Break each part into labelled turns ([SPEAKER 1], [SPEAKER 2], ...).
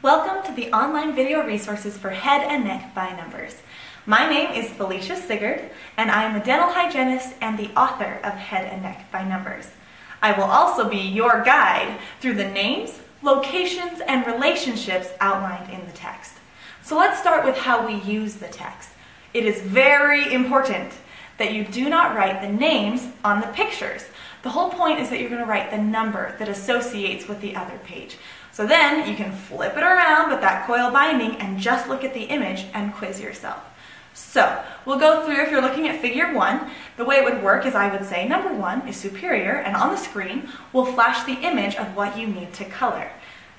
[SPEAKER 1] Welcome to the online video resources for head and neck by numbers. My name is Felicia Sigurd, and I am a dental hygienist and the author of Head and Neck by Numbers. I will also be your guide through the names, locations, and relationships outlined in the text. So let's start with how we use the text. It is very important that you do not write the names on the pictures. The whole point is that you're going to write the number that associates with the other page. So then you can flip it around with that coil binding and just look at the image and quiz yourself. So we'll go through, if you're looking at figure 1, the way it would work is I would say number 1 is superior, and on the screen will flash the image of what you need to color.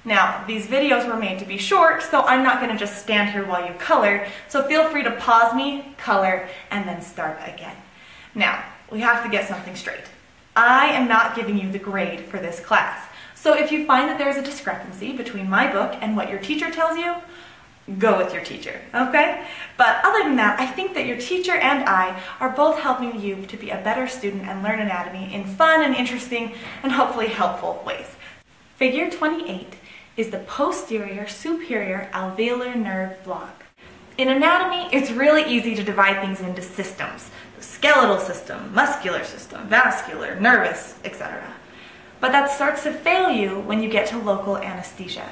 [SPEAKER 1] Now, these videos were made to be short, so I'm not going to just stand here while you color, so feel free to pause me, color, and then start again. Now, we have to get something straight. I am not giving you the grade for this class. So if you find that there's a discrepancy between my book and what your teacher tells you, go with your teacher, okay? But other than that, I think that your teacher and I are both helping you to be a better student and learn anatomy in fun and interesting and hopefully helpful ways. Figure 28 is the posterior superior alveolar nerve block. In anatomy, it's really easy to divide things into systems: the skeletal system, muscular system, vascular, nervous, etc. But that starts to fail you when you get to local anesthesia.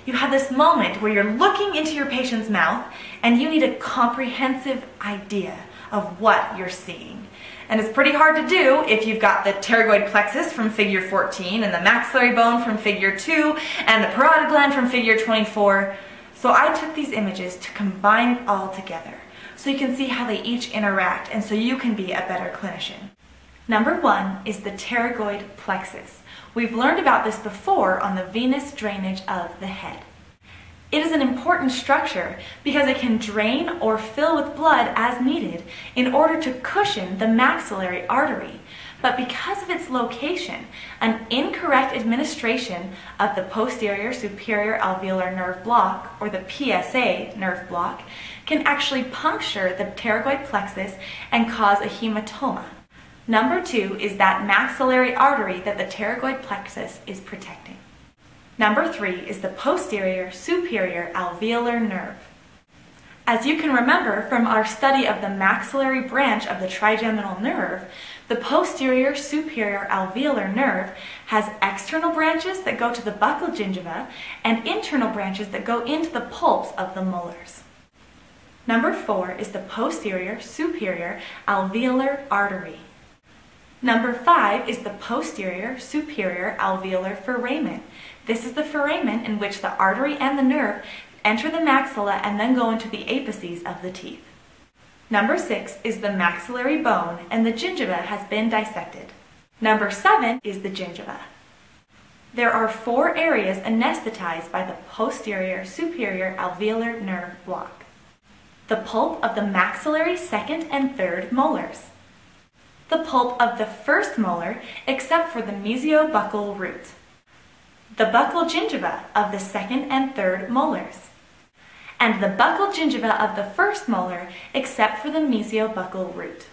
[SPEAKER 1] You have this moment where you're looking into your patient's mouth and you need a comprehensive idea of what you're seeing. And it's pretty hard to do if you've got the pterygoid plexus from figure 14 and the maxillary bone from figure 2 and the parotid gland from figure 24. So I took these images to combine it all together so you can see how they each interact and so you can be a better clinician. Number 1 is the pterygoid plexus. We've learned about this before on the venous drainage of the head. It is an important structure because it can drain or fill with blood as needed in order to cushion the maxillary artery. But because of its location, an incorrect administration of the posterior superior alveolar nerve block, or the PSA nerve block, can actually puncture the pterygoid plexus and cause a hematoma. Number 2 is that maxillary artery that the pterygoid plexus is protecting. Number 3 is the posterior superior alveolar nerve. As you can remember from our study of the maxillary branch of the trigeminal nerve, the posterior superior alveolar nerve has external branches that go to the buccal gingiva and internal branches that go into the pulps of the molars. Number 4 is the posterior superior alveolar artery. Number 5 is the posterior superior alveolar foramen. This is the foramen in which the artery and the nerve enter the maxilla and then go into the apices of the teeth. Number 6 is the maxillary bone, and the gingiva has been dissected. Number 7 is the gingiva. There are 4 areas anesthetized by the posterior superior alveolar nerve block: the pulp of the maxillary second and third molars, the pulp of the first molar except for the mesiobuccal root, the buccal gingiva of the second and third molars, and the buccal gingiva of the first molar except for the mesiobuccal root.